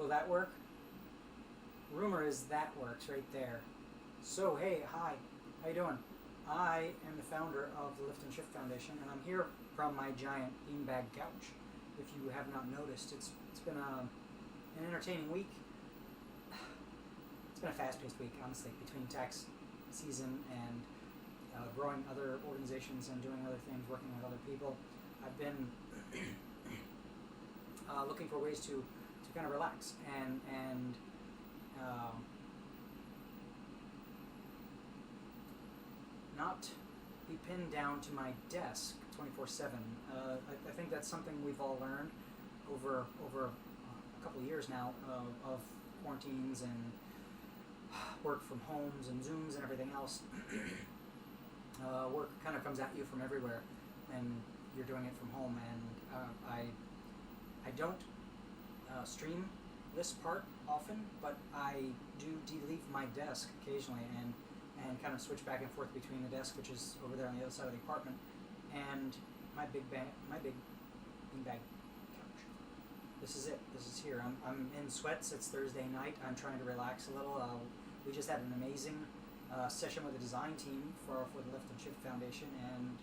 Will that work? Rumor is that works right there. So, hey, hi, how you doing? I am the founder of the Lift and Shift Foundation, and I'm here from my giant beanbag couch. If you have not noticed, it's been an entertaining week. It's been a fast-paced week, honestly, between tax season and growing other organizations and doing other things, working with other people. I've been looking for ways to kind of relax and not be pinned down to my desk 24/7. I think that's something we've all learned over a couple of years now of quarantines and work from homes and Zooms and everything else. Work kind of comes at you from everywhere, and you're doing it from home. And I don't stream this part often, but I do leave my desk occasionally and kind of switch back and forth between the desk, which is over there on the other side of the apartment, and my big beanbag couch. This is it. This is here. I'm in sweats. It's Thursday night. I'm trying to relax a little. We just had an amazing session with the design team for the Lift and Shift Foundation, and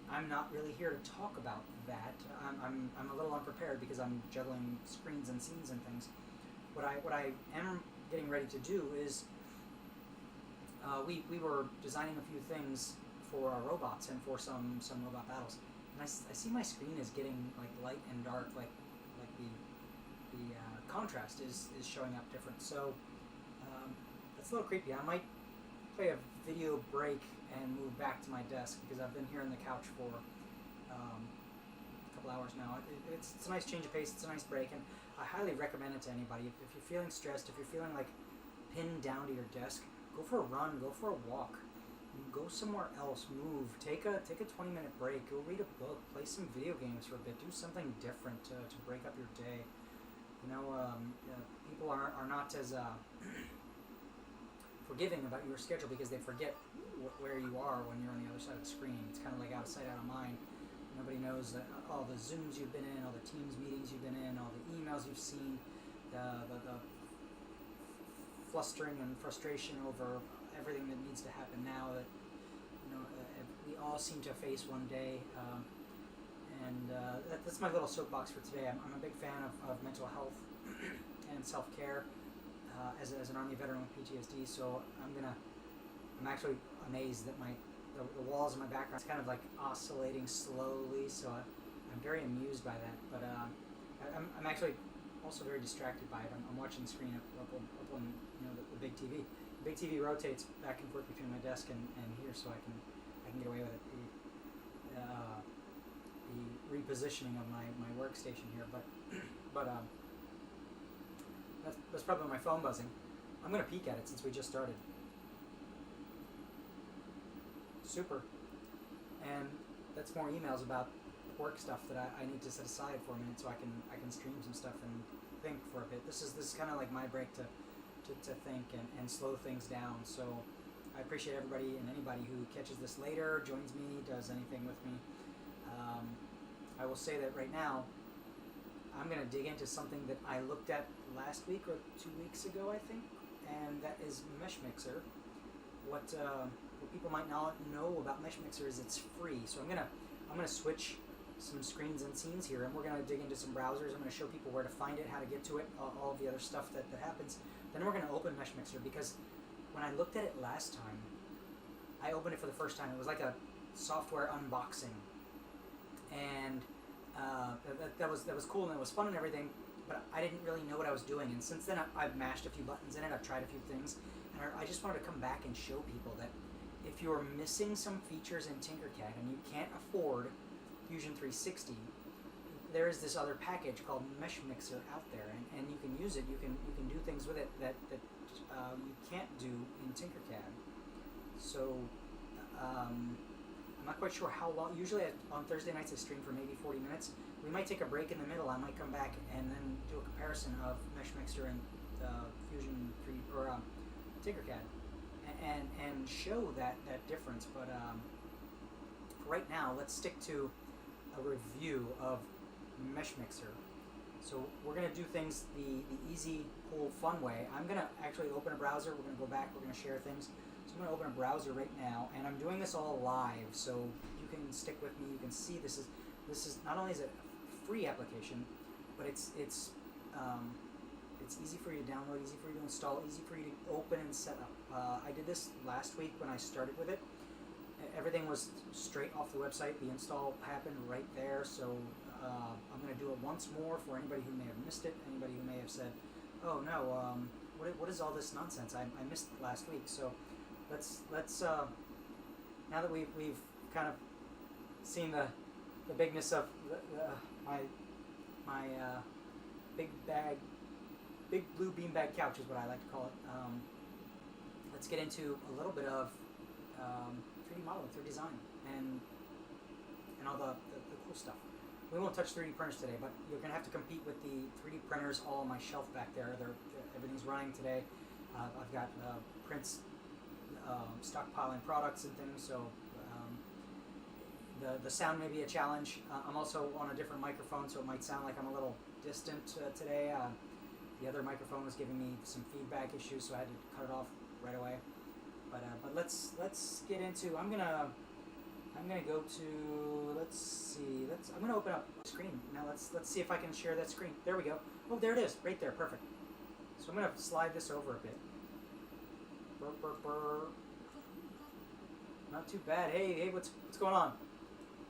I'm not really here to talk about that. I'm a little unprepared because I'm juggling screens and scenes and things. What I am getting ready to do is we were designing a few things for our robots and for some robot battles, and I see my screen is getting like light and dark, like the contrast is showing up different. So that's a little creepy. I might play a video break and move back to my desk because I've been here on the couch for a couple hours now. It's a nice change of pace. It's a nice break, and I highly recommend it to anybody. If you're feeling stressed, if you're feeling like pinned down to your desk, go for a run, go for a walk, go somewhere else, move, take a 20-minute break, go read a book, play some video games for a bit, do something different to break up your day. You know, people are not as forgiving about your schedule because they forget where you are when you're on the other side of the screen. It's kind of like out of sight, out of mind. Nobody knows that all the Zooms you've been in, all the Teams meetings you've been in, all the emails you've seen, the flustering and frustration over everything that needs to happen now that we all seem to face one day. And that's my little soapbox for today. I'm a big fan of mental health and self-care as an Army veteran with PTSD. So I'm actually amazed that the walls in my background is kind of like oscillating slowly. So I'm very amused by that. But I'm actually also very distracted by it. I'm watching the screen up on the big TV. The big TV rotates back and forth between my desk and here, so I can get away with it. The repositioning of my workstation here, but that's probably my phone buzzing. I'm gonna peek at it since we just started. Super, and that's more emails about work stuff that I need to set aside for a minute so I can stream some stuff and think for a bit. This is kind of like my break to think and slow things down. So I appreciate everybody and anybody who catches this later, joins me, does anything with me. I will say that right now I'm going to dig into something that I looked at last week or 2 weeks ago, I think, and that is MeshMixer. What people might not know about MeshMixer is it's free. So I'm gonna switch some screens and scenes here, and we're going to dig into some browsers. I'm going to show people where to find it, how to get to it, all of the other stuff that happens. Then we're going to open MeshMixer, because when I looked at it last time, I opened it for the first time. It was like a software unboxing, and that was cool and it was fun and everything, but I didn't really know what I was doing. And since then I've mashed a few buttons in it, I've tried a few things, and I just wanted to come back and show people that if you're missing some features in Tinkercad and you can't afford Fusion 360, there is this other package called MeshMixer out there, and you can use it. You can do things with it that you can't do in Tinkercad. So I'm not quite sure how long. Usually on Thursday nights I stream for maybe 40 minutes. We might take a break in the middle. I might come back and then do a comparison of MeshMixer and Fusion 3 or Tinkercad, and show that difference. But right now, let's stick to a review of MeshMixer. So we're going to do things the easy, cool, fun way. I'm going to actually open a browser. We're going to go back. We're going to share things. So I'm going to open a browser right now, and I'm doing this all live, so you can stick with me. You can see this is not only is it a free application, but it's easy for you to download, easy for you to install, easy for you to open and set up. I did this last week when I started with it. Everything was straight off the website. The install happened right there, so I'm going to do it once more for anybody who may have missed it, anybody who may have said, oh no, what is all this nonsense? I missed it last week. So let's now that we've kind of seen the bigness of my big blue beanbag couch is what I like to call it. Let's get into a little bit of 3D modeling, 3D design, and all the cool stuff. We won't touch 3D printers today, but you're going to have to compete with the 3D printers all on my shelf back there. Everything's running today. I've got prints, stockpiling products and things, so the sound may be a challenge. I'm also on a different microphone, so it might sound like I'm a little distant today. The other microphone was giving me some feedback issues, so I had to cut it off right away. But let's get into. I'm gonna go to. Let's see. I'm gonna open up a screen now. Let's see if I can share that screen. There we go. Oh, there it is, right there. Perfect. So I'm gonna slide this over a bit. Burr, burr, burr. Not too bad. Hey, what's going on?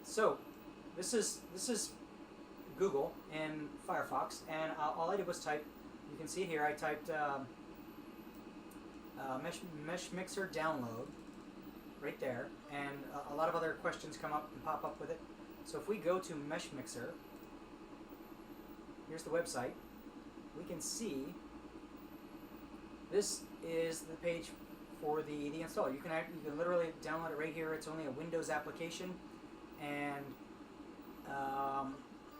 So, this is Google in Firefox, and all I did was type. You can see here. I typed MeshMixer download right there, and a lot of other questions come up and pop up with it. So if we go to MeshMixer, here's the website. We can see this is the page for the installer. You can literally download it right here. It's only a Windows application, and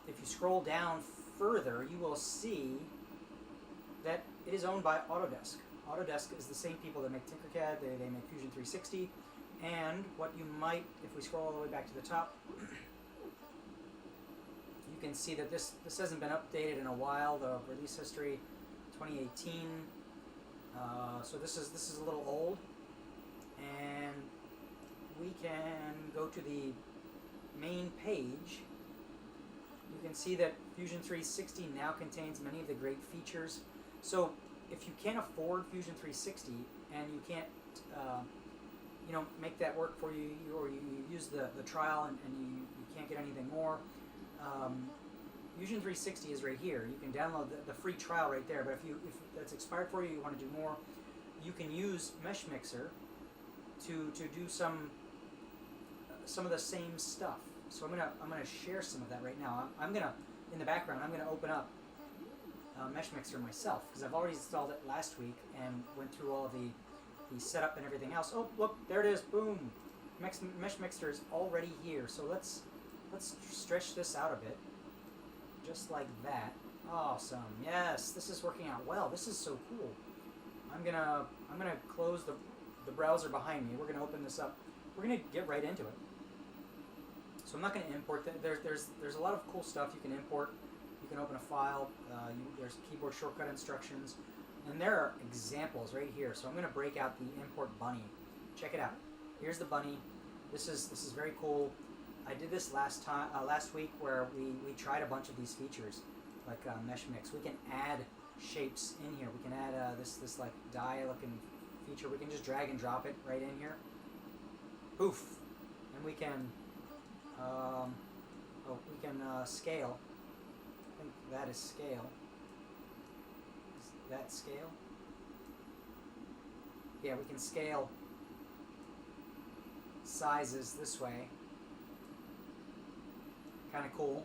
if you scroll down further, you will see that it is owned by Autodesk. Autodesk is the same people that make Tinkercad. They make Fusion 360, and what you might, if we scroll all the way back to the top, you can see that this hasn't been updated in a while. The release history, 2018. So this is a little old, and we can go to the main page. You can see that Fusion 360 now contains many of the great features. So if you can't afford Fusion 360 and you can't make that work for you, or you use the trial and you can't get anything more, Fusion 360 is right here. You can download the free trial right there, but if that's expired for you, you want to do more, you can use MeshMixer to do some of the same stuff. So I'm gonna share some of that right now. In the background, I'm gonna open up MeshMixer myself, because I've already installed it last week and went through all of the setup and everything else. Oh, look, there it is. Boom. MeshMixer is already here. So let's stretch this out a bit, just like that. Awesome. Yes, this is working out well. This is so cool. I'm gonna close the browser behind me. We're gonna open this up. We're gonna get right into it. So I'm not gonna import that. There's a lot of cool stuff you can import. You can open a file. There's keyboard shortcut instructions, and there are examples right here. So I'm going to break out the import bunny. Check it out. Here's the bunny. This is very cool. I did this last week where we tried a bunch of these features, like Mesh Mix. We can add shapes in here. We can add this like die looking feature. We can just drag and drop it right in here. Poof, and we can scale. I think that is scale. Is that scale? Yeah, we can scale sizes this way. Kind of cool.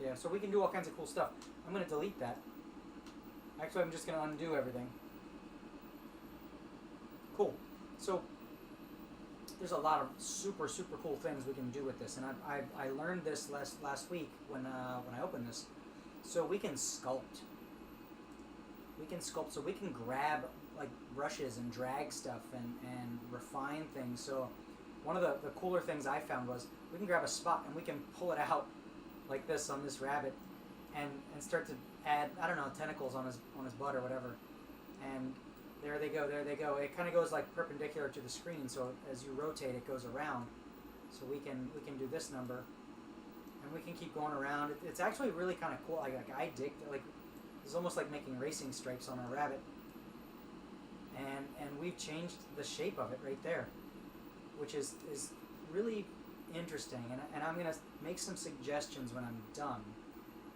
Yeah, so we can do all kinds of cool stuff. I'm going to delete that. Actually, I'm just going to undo everything. Cool. So there's a lot of super cool things we can do with this, and I learned this last week when I opened this. So we can sculpt. So we can grab like brushes and drag stuff and refine things. So one of the cooler things I found was we can grab a spot and we can pull it out like this on this rabbit and start to add, I don't know, tentacles on his butt or whatever. And there they go, there they go. It kind of goes like perpendicular to the screen, so as you rotate it goes around. So we can do this number and we can keep going around. It's actually really kind of cool. Like I dig it. Like it's almost like making racing stripes on a rabbit. And we've changed the shape of it right there, which is really interesting. And I'm going to make some suggestions when I'm done.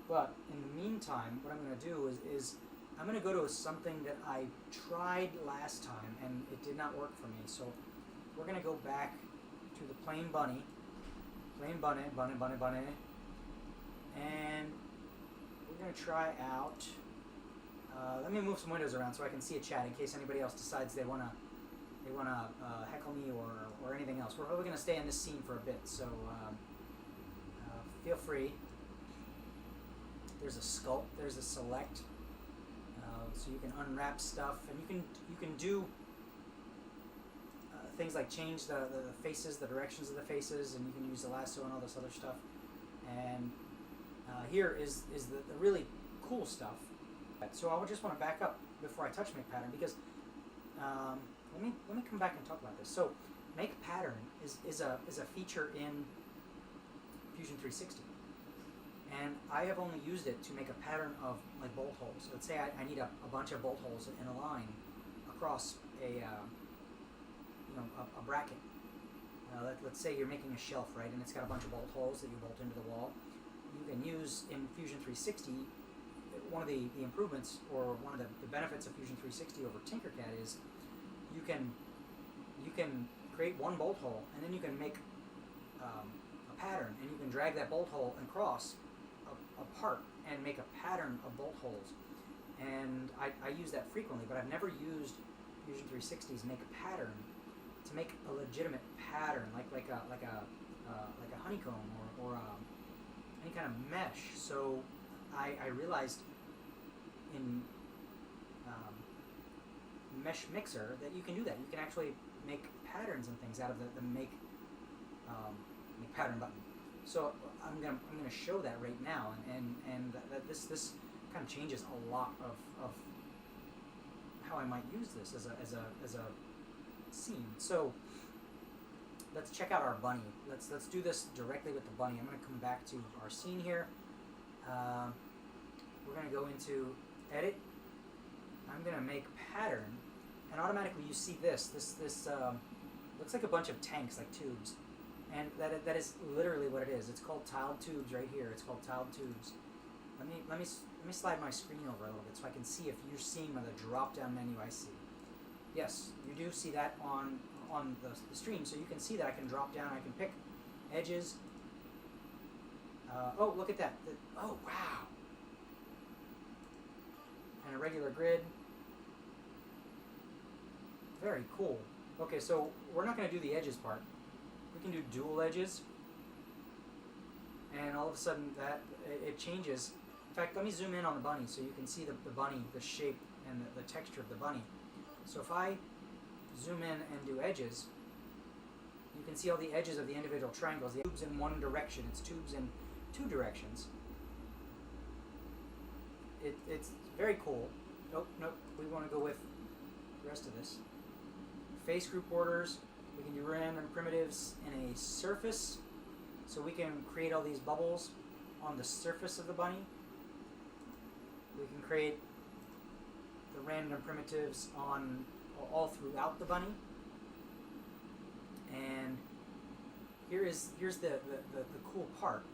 But in the meantime, what I'm going to do is I'm going to go to something that I tried last time and it did not work for me. So we're going to go back to the plain bunny, bunny, and we're going to try out. Let me move some windows around so I can see a chat in case anybody else decides they wanna heckle me or anything else. We're probably gonna stay in this scene for a bit, so feel free. There's a sculpt, there's a select, so you can unwrap stuff, and you can do things like change the faces, the directions of the faces, and you can use the lasso and all this other stuff. And here is the really cool stuff. So I would just want to back up before I touch make pattern because let me come back and talk about this. So make pattern is a feature in Fusion 360, and I have only used it to make a pattern of like bolt holes. So let's say I need a bunch of bolt holes in a line across a bracket. Let's say you're making a shelf, right, and it's got a bunch of bolt holes that you bolt into the wall. You can use in Fusion 360. One of the improvements, or one of the benefits of Fusion 360 over Tinkercad is you can create one bolt hole, and then you can make a pattern, and you can drag that bolt hole across apart and make a pattern of bolt holes. And I use that frequently, but I've never used Fusion 360's make a pattern to make a legitimate pattern, like a honeycomb or any kind of mesh. So I realized in MeshMixer that you can do that. You can actually make patterns and things out of the make pattern button. So I'm gonna show that right now, and that this kind of changes a lot of how I might use this as a scene. So let's check out our bunny. Let's do this directly with the bunny. I'm gonna come back to our scene here. We're going to go into edit. I'm going to make pattern, and automatically you see this looks like a bunch of tanks, like tubes, and that is literally what it is. It's called tiled tubes right here. It's called tiled tubes. Let me slide my screen over a little bit so I can see if you're seeing the drop down menu I see. Yes, you do see that on the stream, so you can see that I can drop down. I can pick edges. Oh, look at that. Oh, wow. And a regular grid. Very cool. Okay, so we're not going to do the edges part. We can do dual edges. And all of a sudden that it changes. In fact, let me zoom in on the bunny so you can see the bunny, the shape, and the texture of the bunny. So if I zoom in and do edges, you can see all the edges of the individual triangles. The tubes in one direction. It's tubes in two directions. It's very cool. Oh, nope, we want to go with the rest of this. Face group borders. We can do random primitives in a surface. So we can create all these bubbles on the surface of the bunny. We can create the random primitives on all throughout the bunny. And here's the cool part.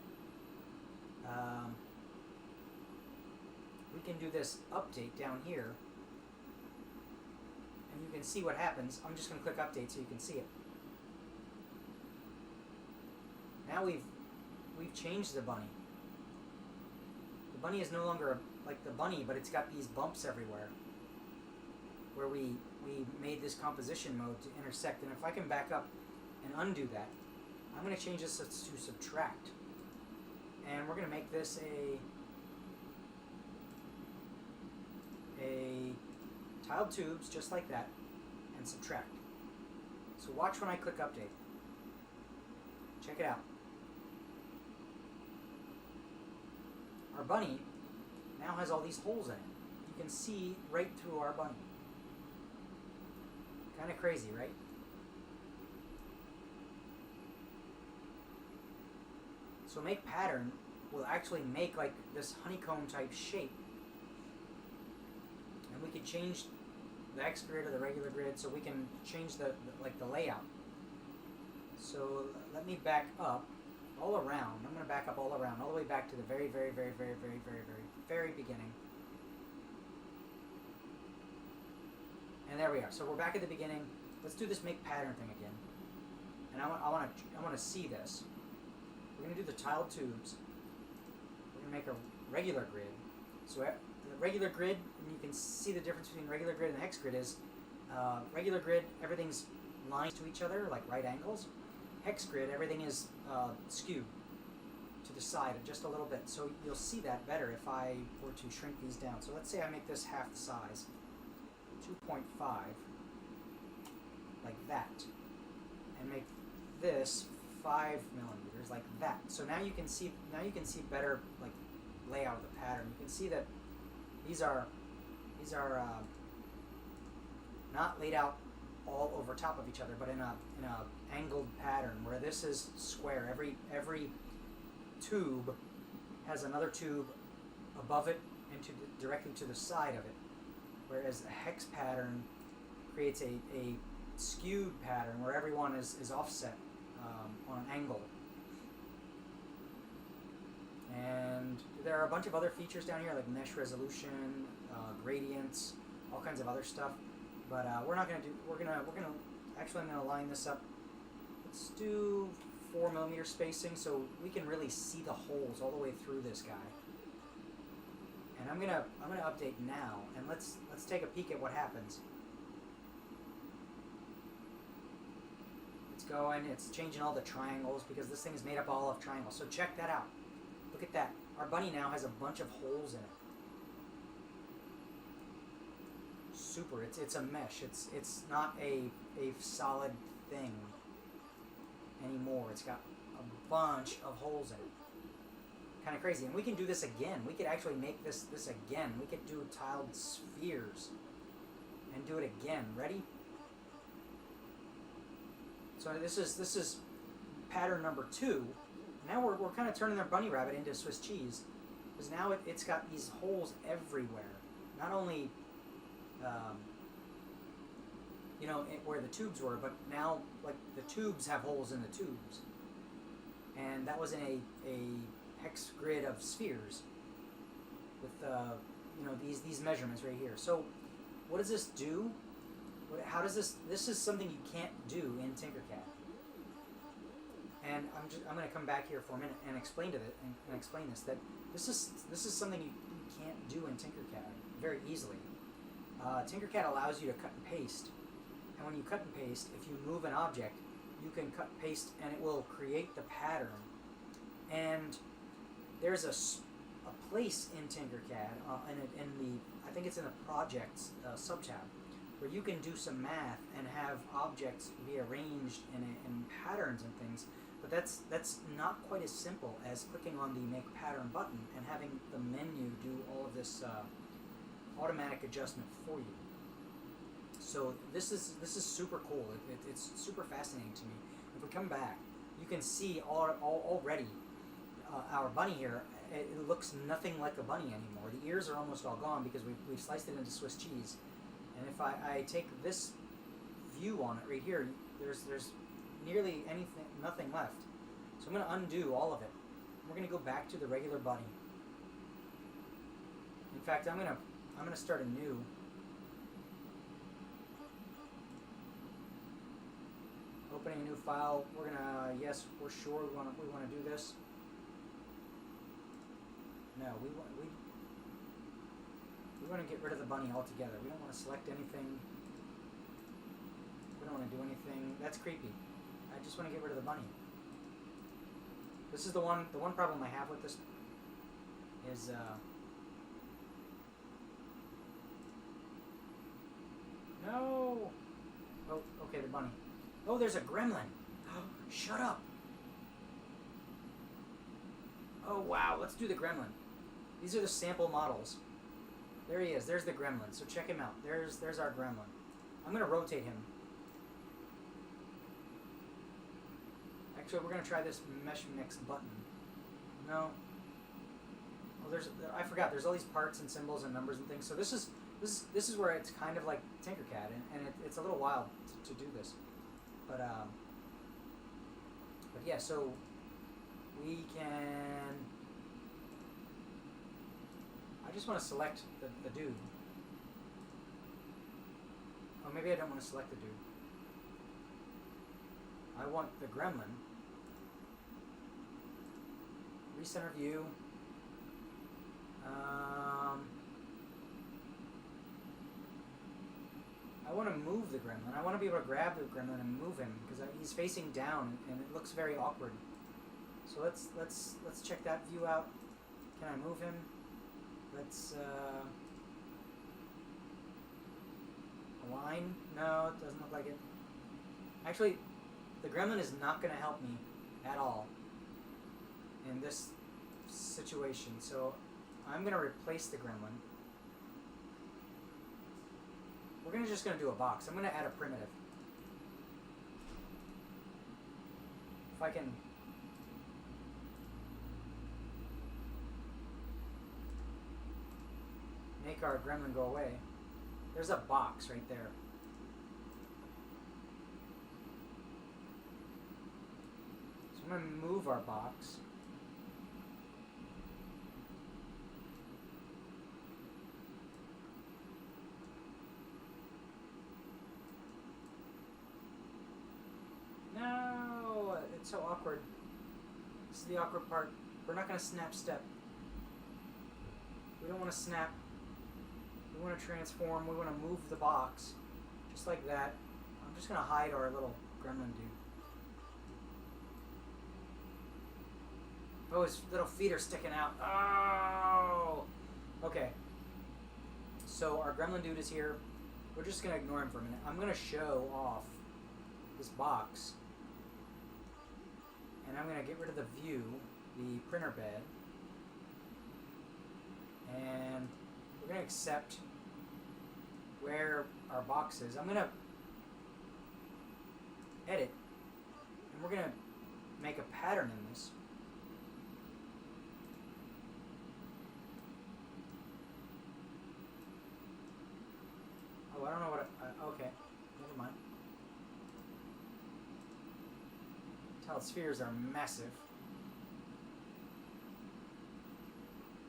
We can do this update down here, and you can see what happens. I'm just going to click update so you can see it. Now we've changed the bunny. The bunny is no longer like the bunny, but it's got these bumps everywhere where we made this composition mode to intersect. And if I can back up and undo that, I'm going to change this to subtract. And we're going to make this a tiled tubes just like that, and subtract. So watch when I click update. Check it out. Our bunny now has all these holes in it. You can see right through our bunny. Kind of crazy, right? So make pattern will actually make like this honeycomb type shape. And we can change the X grid or the regular grid, so we can change the layout. So let me back up all around. I'm going to back up all around, all the way back to the very beginning. And there we are. So we're back at the beginning. Let's do this make pattern thing again. And I want to see this. We're going to do the tiled tubes. We're going to make a regular grid. So the regular grid, and you can see the difference between regular grid and hex grid is regular grid, everything's lined to each other like right angles. Hex grid, everything is skewed to the side just a little bit. So you'll see that better if I were to shrink these down. So let's say I make this half the size, 2.5, like that, and make this 5 millimeters like that. So now you can see better like layout of the pattern. You can see that these are not laid out all over top of each other, but in a angled pattern where this is square. Every tube has another tube above it and directly to the side of it, whereas a hex pattern creates a skewed pattern where everyone is offset on an angle. And there are a bunch of other features down here like mesh resolution, gradients, all kinds of other stuff. But we're not gonna do. We're gonna actually I'm gonna line this up. Let's do 4 millimeter spacing so we can really see the holes all the way through this guy. And I'm gonna update now, and let's take a peek at what happens. It's going. It's changing all the triangles because this thing is made up all of triangles. So check that out. Look at that. Our bunny now has a bunch of holes in it. Super. It's a mesh. It's not a solid thing anymore. It's got a bunch of holes in it. Kind of crazy. And we can do this again. We could actually make this again. We could do tiled spheres and do it again. Ready? So this is pattern number 2. Now we're kind of turning our bunny rabbit into Swiss cheese, because now it's got these holes everywhere. Not only where the tubes were, but now like the tubes have holes in the tubes. And that was in a hex grid of spheres with these measurements right here. So what does this do? How does this is something you can't do in Tinkercad. And I'm going to come back here for a minute and explain to it and explain this, that this is something you can't do in Tinkercad very easily. Tinkercad allows you to cut and paste, and when you cut and paste, if you move an object, you can cut and paste, and it will create the pattern. And there's a place in Tinkercad, I think it's in the projects subtab, where you can do some math and have objects be arranged in patterns and things. But that's not quite as simple as clicking on the Make Pattern button and having the menu do all of this automatic adjustment for you. So this is super cool. It's super fascinating to me. If we come back, you can see already our bunny here. It looks nothing like a bunny anymore. The ears are almost all gone because we've sliced it into Swiss cheese. And if I take this view on it right here, there's nearly nothing left. So I'm going to undo all of it. We're going to go back to the regular bunny. In fact, I'm going to start a new. Opening a new file. We're going to we're sure we want to do this. No, we want to get rid of the bunny altogether. We don't want to select anything. We don't want to do anything. That's creepy. I just want to get rid of the bunny. This is the one problem I have with this is No! Oh, okay, the bunny. Oh, there's a gremlin. Shut up. Oh, wow, let's do the gremlin. These are the sample models. There he is. There's the gremlin. So check him out. There's our gremlin. I'm going to rotate him. Actually, we're going to try this mesh mix button. No. Oh, I forgot. There's all these parts and symbols and numbers and things. So this is where it's kind of like Tinkercad, and it's a little wild to do this. But yeah, so we can... I just want to select the dude. Oh, maybe I don't want to select the dude. I want the gremlin. Recenter view. I want to move the gremlin. I want to be able to grab the gremlin and move him because he's facing down and it looks very awkward. So let's check that view out. Can I move him? Let's align. No, it doesn't look like it. Actually, the gremlin is not going to help me at all in this situation. So I'm going to replace the gremlin. We're just going to do a box. I'm going to add a primitive. If I can... make our gremlin go away. There's a box right there. So I'm going to move our box. No! It's so awkward. This is the awkward part. We're not going to snap step. We don't want to snap. We want to transform. We want to move the box. Just like that. I'm just going to hide our little gremlin dude. Oh, his little feet are sticking out. Oh! Okay. So our gremlin dude is here. We're just going to ignore him for a minute. I'm going to show off this box. And I'm going to get rid of the view, the printer bed. And we're going to accept where our box is. I'm going to edit. And we're going to make a pattern in this. Oh, I don't know what okay. Never mind. Tiled spheres are massive.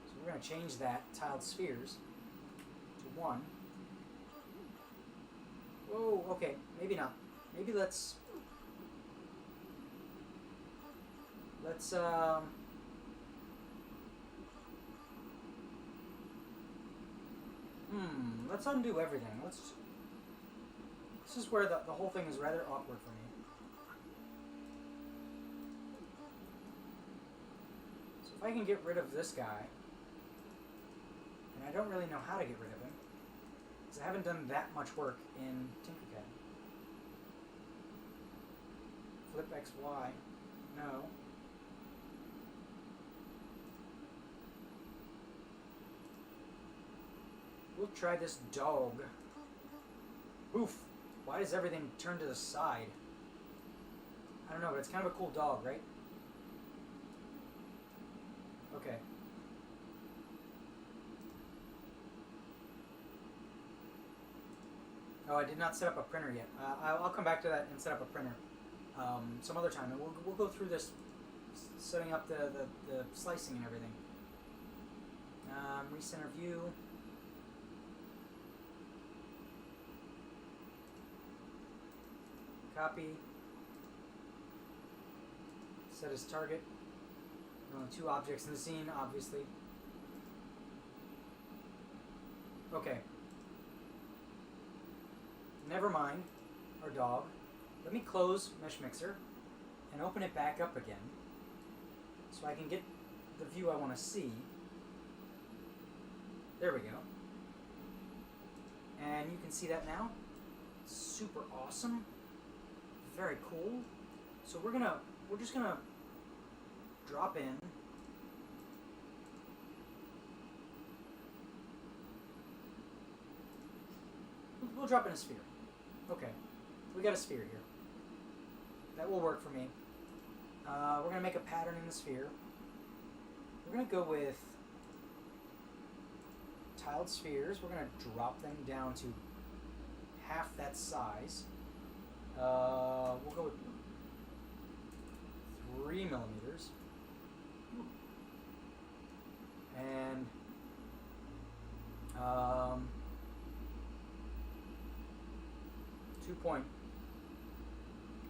So we're going to change that tiled spheres to 1. Whoa, okay. Maybe not. Maybe let's undo everything. This is where the whole thing is rather awkward for me. So if I can get rid of this guy, and I don't really know how to get rid of him, because I haven't done that much work in Tinkercad. Flip XY. No. We'll try this dog. Oof. Why does everything turn to the side? I don't know, but it's kind of a cool dog, right? Okay. Oh, I did not set up a printer yet. I'll come back to that and set up a printer some other time, and we'll go through this, setting up the slicing and everything. Recenter view. Copy. Set as target. Only 2 objects in the scene, obviously. Okay. Never mind our dog. Let me close MeshMixer and open it back up again so I can get the view I want to see. There we go. And you can see that now. super awesome. Very cool. So we're just gonna drop in. We'll drop in a sphere. Okay, we got a sphere here. That will work for me. We're going to make a pattern in the sphere. We're going to go with tiled spheres. We're going to drop them down to half that size. We'll go with 3 millimeters. And 2 point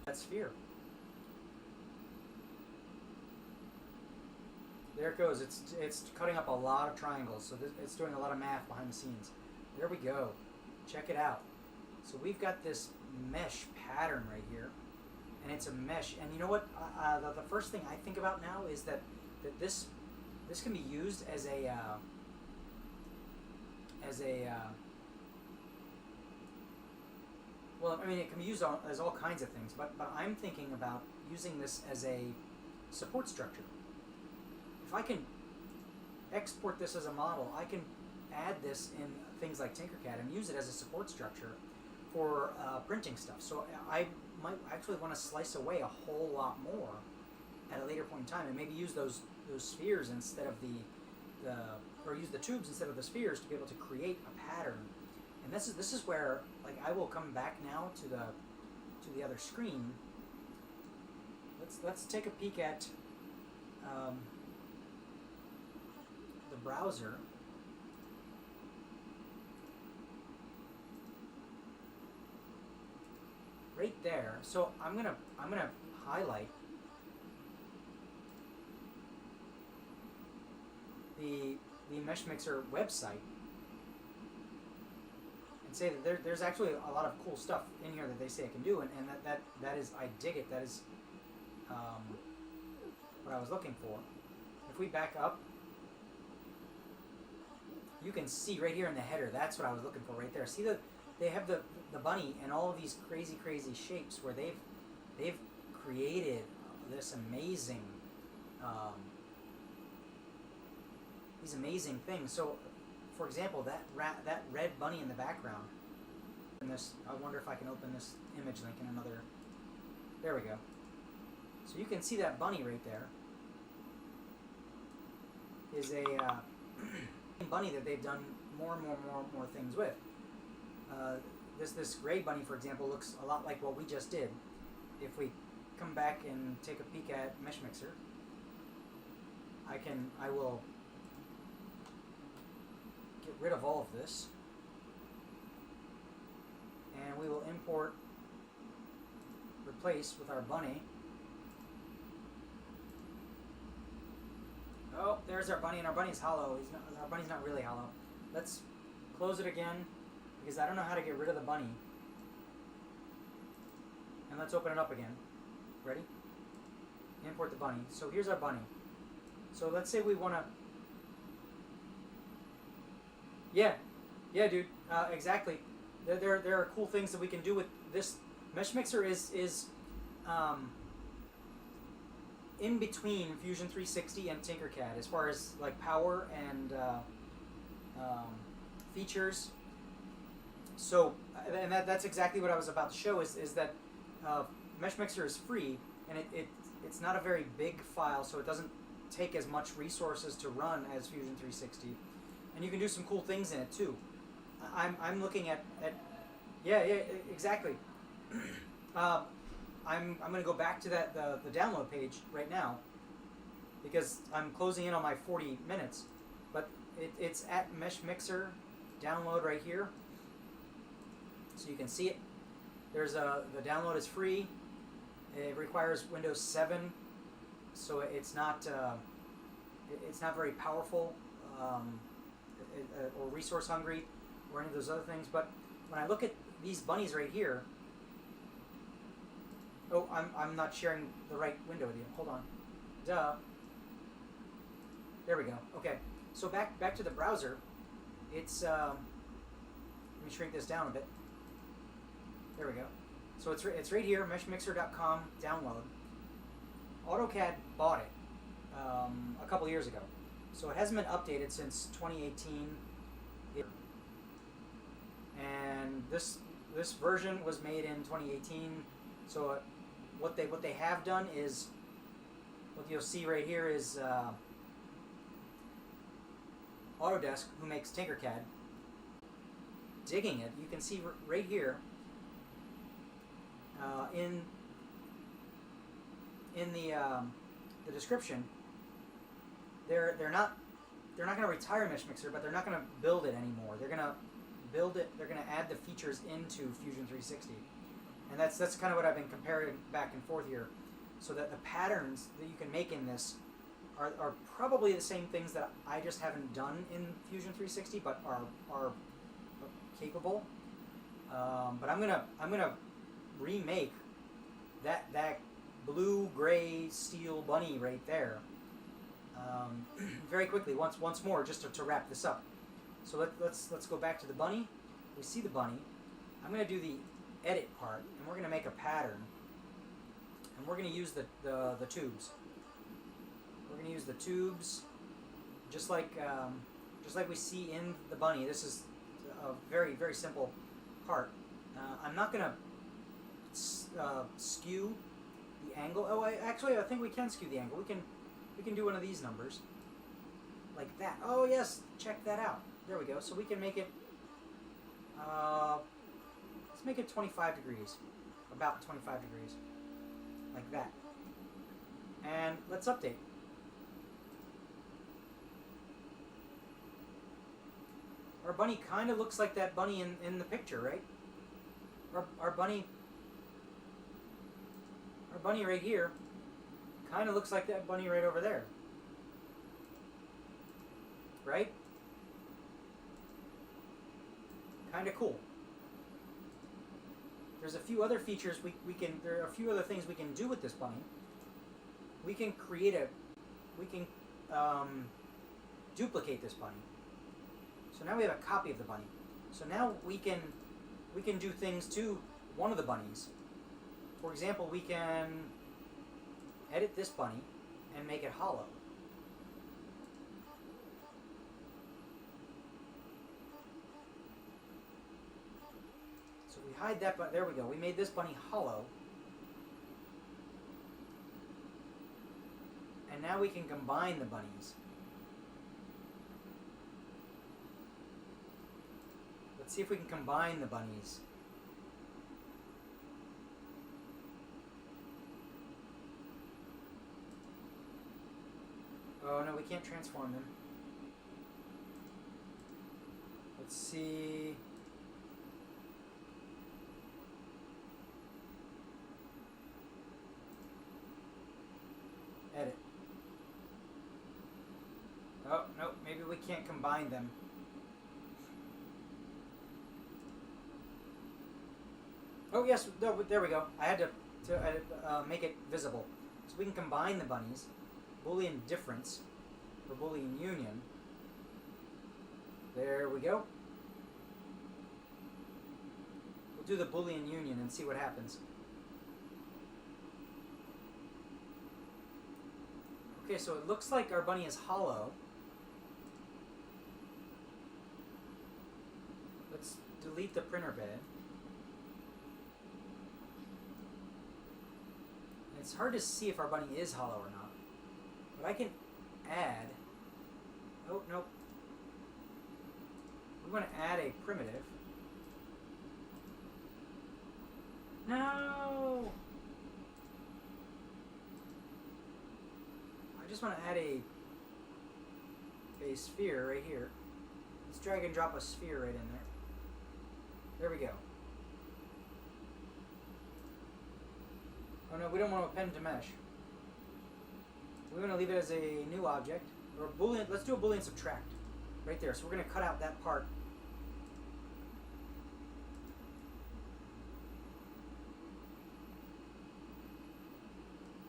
that sphere. There it goes. It's cutting up a lot of triangles, so it's doing a lot of math behind the scenes. There we go. Check it out. So we've got this mesh pattern right here, and it's a mesh. And you know what? The first thing I think about now is that this can be used as a well, I mean, it can be used as all kinds of things, but I'm thinking about using this as a support structure. If I can export this as a model, I can add this in things like Tinkercad and use it as a support structure for printing stuff. So I might actually want to slice away a whole lot more at a later point in time, and maybe use those spheres instead of or use the tubes instead of the spheres to be able to create a pattern. And this is where, like, I will come back now to the other screen. Let's take a peek at the browser. Right there. So I'm gonna highlight the MeshMixer website and say that there's actually a lot of cool stuff in here that they say it can do, and that is, I dig it. That is what I was looking for. If we back up, you can see right here in the header, that's what I was looking for right there. See they have the bunny and all of these crazy shapes where they've created this amazing these amazing things. So, for example, that red bunny in the background. And this, I wonder if I can open this image link in another. There we go. So you can see that bunny right there is a bunny that they've done more and more things with. This gray bunny, for example, looks a lot like what we just did. If we come back and take a peek at MeshMixer, I will get rid of all of this, and we will replace with our bunny. Oh, there's our bunny, and our bunny's hollow. Our bunny's not really hollow. Let's close it again, because I don't know how to get rid of the bunny. And let's open it up again. Ready? Import the bunny. So here's our bunny. So let's say we want to... Yeah, dude. Exactly. There are cool things that we can do with this. MeshMixer is in between Fusion 360 and Tinkercad as far as like power and features. So, and that's exactly what I was about to show is that MeshMixer is free, and it's not a very big file, so it doesn't take as much resources to run as Fusion 360. And you can do some cool things in it too. I'm looking at yeah, exactly. I'm going to go back to the download page right now, because I'm closing in on my 40 minutes. But it's at MeshMixer download right here, so you can see it. There's the download is free. It requires Windows 7, so it's not very powerful. Or resource hungry, or any of those other things. But when I look at these bunnies right here, oh, I'm not sharing the right window with you. Hold on. Duh. There we go. Okay. So back to the browser. It's let me shrink this down a bit. There we go. So it's right here, meshmixer.com, download. AutoCAD bought it a couple years ago. So it hasn't been updated since 2018. And this version was made in 2018. So what they have done is, what you'll see right here is Autodesk, who makes Tinkercad, digging it. You can see right here in the description. They're not going to retire MeshMixer, but they're not going to build it anymore. They're going to build it. They're going to add the features into Fusion 360, and that's kind of what I've been comparing back and forth here. So that the patterns that you can make in this are probably the same things that I just haven't done in Fusion 360, but are capable. But I'm gonna remake that blue gray steel bunny right there very quickly once more, just to wrap this up. So let's go back to the bunny. We see the bunny. I'm gonna do the edit part, and we're gonna make a pattern, and we're gonna use the tubes. We're gonna use the tubes just like we see in the bunny. This is a very, very simple part. I'm not gonna skew the angle. Oh, actually, I think we can skew the angle. We can do one of these numbers like that. Oh yes, check that out. There we go. So we can make it. Let's make it 25 degrees, about 25 degrees, like that. And let's update. Our bunny kind of looks like that bunny in the picture, right? Our bunny right here kind of looks like that bunny right over there, right? Kind of cool. There's a few other features there are a few other things we can do with this bunny. We can duplicate this bunny. So now we have a copy of the bunny. So now we can do things to one of the bunnies. For example, we can edit this bunny and make it hollow. So we hide that, but there we go. We made this bunny hollow. And now we can combine the bunnies. Let's see if we can combine the bunnies. Oh no, we can't transform them. Let's see. Edit. Oh no, maybe we can't combine them. Oh yes, no, there we go. I had to make it visible. So we can combine the bunnies. Boolean difference or Boolean union. There we go. We'll do the Boolean union and see what happens. Okay, so it looks like our bunny is hollow. Let's delete the printer bed. It's hard to see if our bunny is hollow or not. But I can add... Oh, nope. We want to add a primitive. No! I just want to add a sphere right here. Let's drag and drop a sphere right in there. There we go. Oh no, we don't want to append to mesh. We're going to leave it as a new object. Or a Boolean, let's do a Boolean subtract. Right there. So we're going to cut out that part.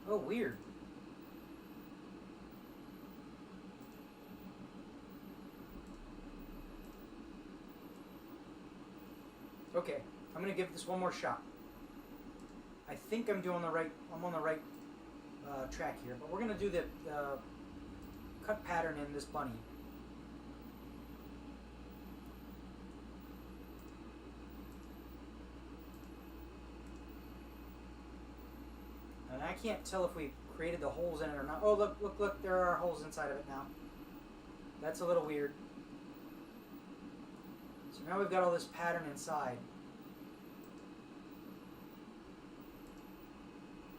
Oh, weird. Okay. I'm gonna give this one more shot. I think I'm on the right track here, but we're gonna do the cut pattern in this bunny. And I can't tell if we created the holes in it or not. Oh, look, there are holes inside of it now. That's a little weird. So now we've got all this pattern inside.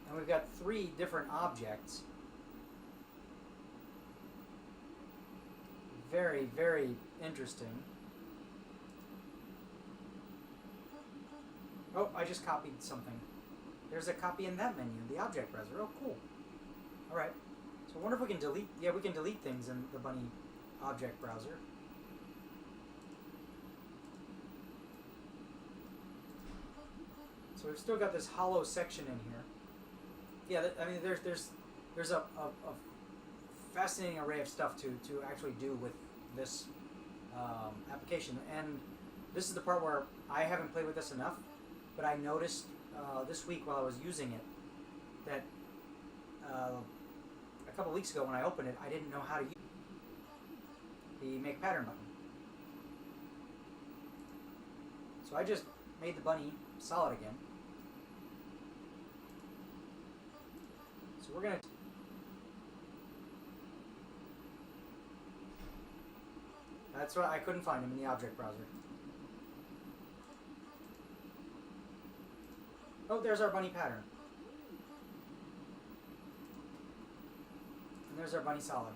And we've got 3 different objects. Very, very interesting. Oh, I just copied something. There's a copy in that menu, the object browser. Oh, cool. Alright. So I wonder if we can delete... Yeah, we can delete things in the bunny object browser. So we've still got this hollow section in here. Yeah, I mean, there's a fascinating array of stuff to actually do with this application. And this is the part where I haven't played with this enough, but I noticed this week while I was using it that a couple weeks ago when I opened it, I didn't know how to use the Make Pattern button. So I just made the bunny solid again. So we're going to... That's why I couldn't find him in the object browser. Oh, there's our bunny pattern. And there's our bunny solid.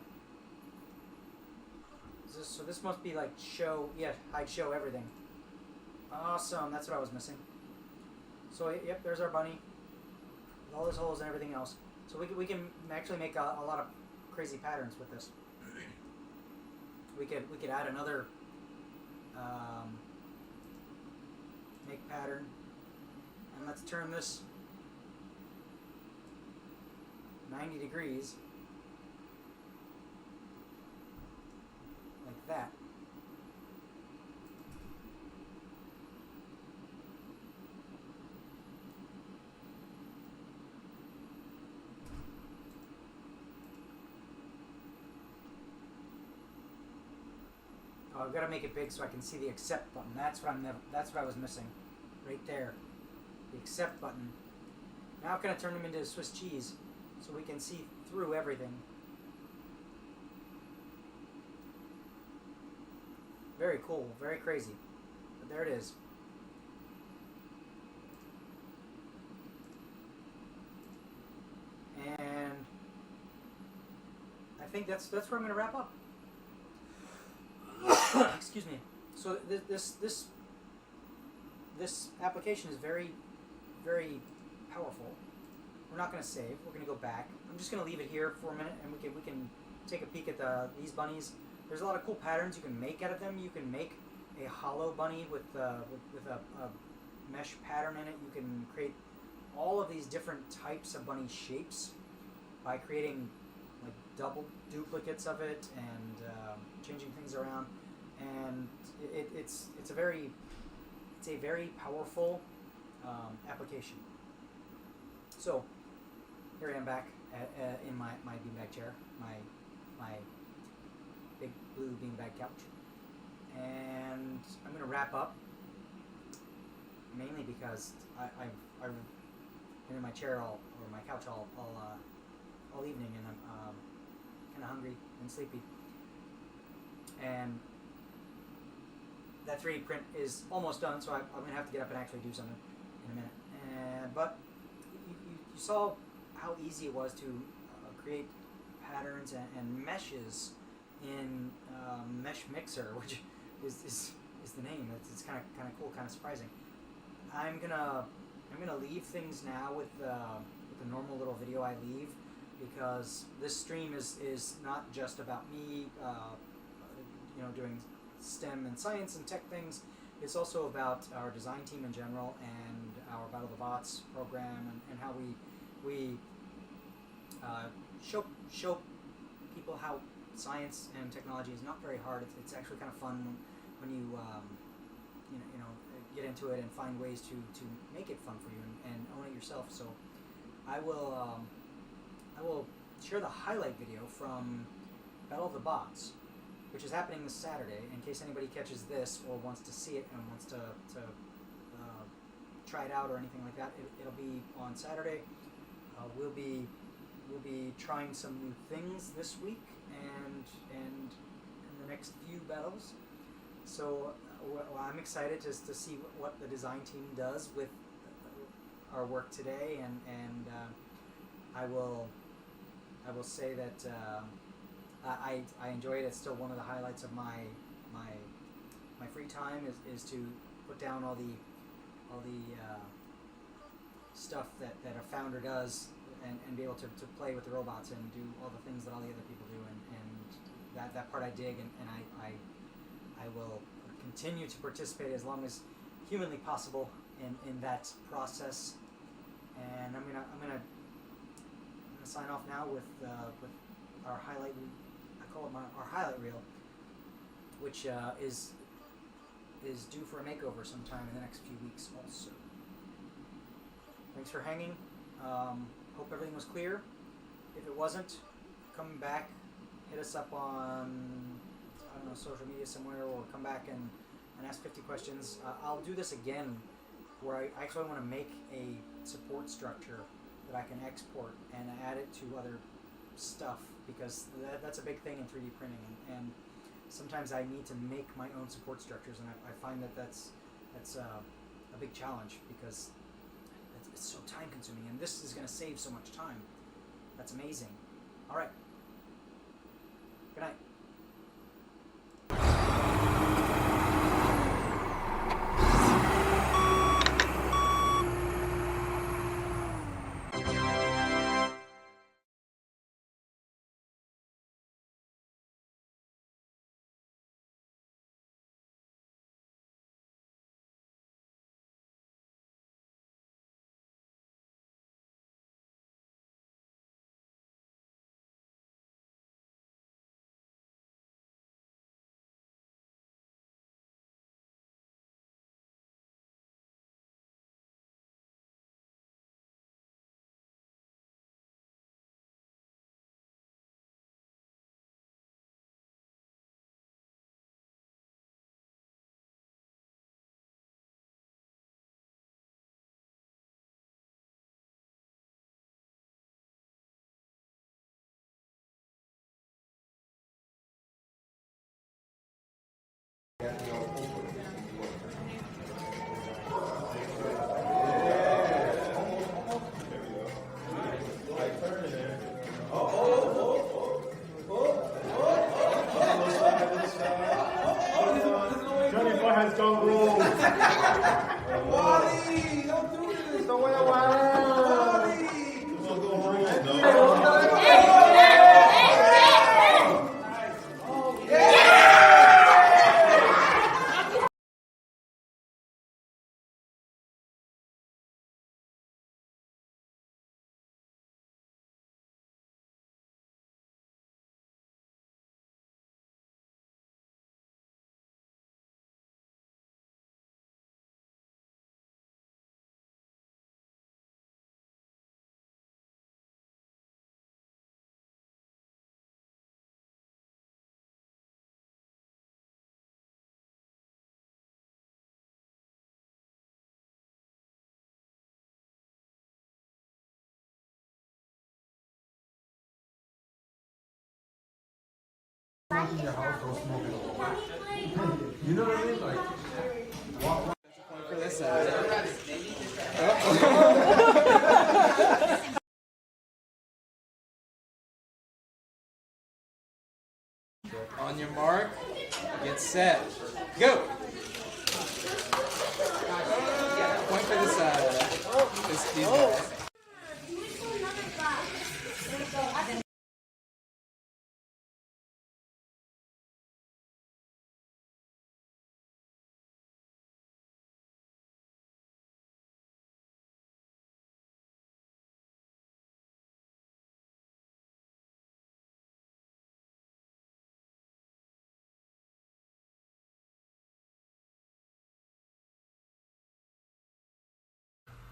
So this must be like show, yeah, hide show everything. Awesome, that's what I was missing. So yep, there's our bunny. With all those holes and everything else. So we can actually make a lot of crazy patterns with this. We could add another make pattern. And let's turn this 90 degrees. Like that. Oh, I've got to make it big so I can see the accept button. That's what I was missing. Right there. The accept button. Now can I turn them into Swiss cheese so we can see through everything. Very cool, very crazy. But there it is. And I think that's where I'm going to wrap up. Excuse me. So this application is very, very powerful. We're not going to save. We're going to go back. I'm just going to leave it here for a minute, and we can take a peek at these bunnies. There's a lot of cool patterns you can make out of them. You can make a hollow bunny with a mesh pattern in it. You can create all of these different types of bunny shapes by creating like double duplicates of it and changing things around. And it's a very powerful application. So here I am back in my beanbag chair, my big blue beanbag couch, and I'm going to wrap up mainly because I've been in my chair or my couch all evening, and I'm kind of hungry and sleepy. And that 3D print is almost done, so I'm going to have to get up and actually do something in a minute. But you saw how easy it was to create patterns and meshes in MeshMixer, which is the name. It's kind of cool, kind of surprising. I'm gonna leave things now with the normal little video I leave, because this stream is not just about me, doing STEM and science and tech things. It's also about our design team in general and our Battle of the Bots program and how we show people how science and technology is not very hard. It's actually kind of fun when you get into it and find ways to make it fun for you and own it yourself. So I will share the highlight video from Battle of the Bots, which is happening this Saturday. In case anybody catches this or wants to see it and wants to try it out or anything like that, it'll be on Saturday. We'll be trying some new things this week and in the next few battles. So I'm excited to see what the design team does with our work today, and I will say that I enjoy it. It's still one of the highlights of my free time is to put down all the stuff that a founder does and be able to play with the robots and do all the things that all the other people do, and that part I dig, and I will continue to participate as long as humanly possible in that process. And I'm gonna sign off now with our highlight. I call it our highlight reel, which is due for a makeover sometime in the next few weeks also. Thanks for hanging. Hope everything was clear. If it wasn't, come back, hit us up on, I don't know, social media somewhere, or come back and ask 50 questions. I'll do this again where I actually want to make a support structure that I can export and add it to other stuff, because that's a big thing in 3D printing, and sometimes I need to make my own support structures, and I find that's a big challenge because it's so time consuming, and this is going to save so much time. That's amazing. All right. Good night. Has gone wrong. Wally, don't do this. Don't worry about in your house, don't smoke it. You know what I mean? Like, walk For this side. On your mark, get set, go! Point for the side. These guys.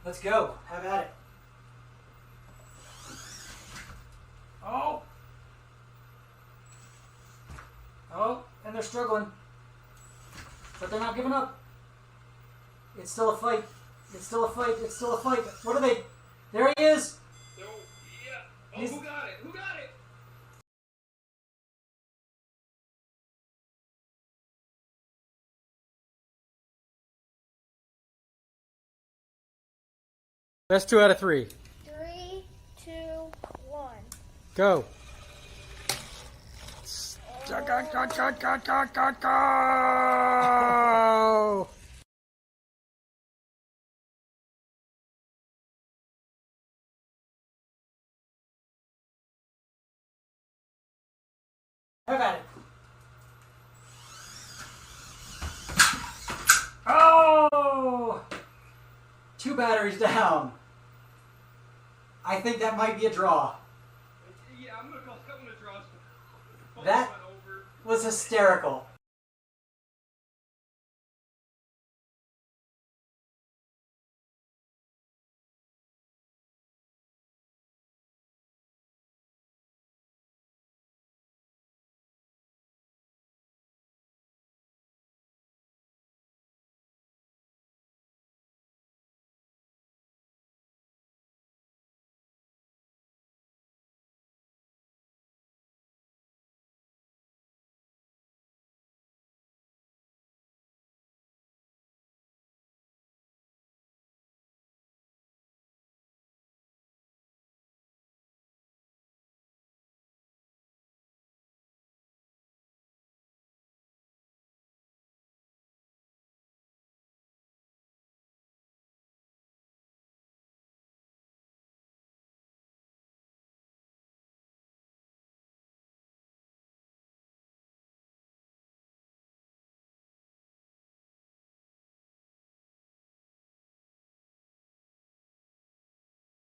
Let's go. Have at it. Oh. Oh, and they're struggling. But they're not giving up. It's still a fight. It's still a fight. It's still a fight. What are they? There he is. No, yeah. Oh, He's- who got it? Who got it? Best 2 out of 3. 3, 2, 1. Go. Go. Have at it. Oh! 2 batteries down. I think that might be a draw. Yeah, I'm gonna draw. That was hysterical.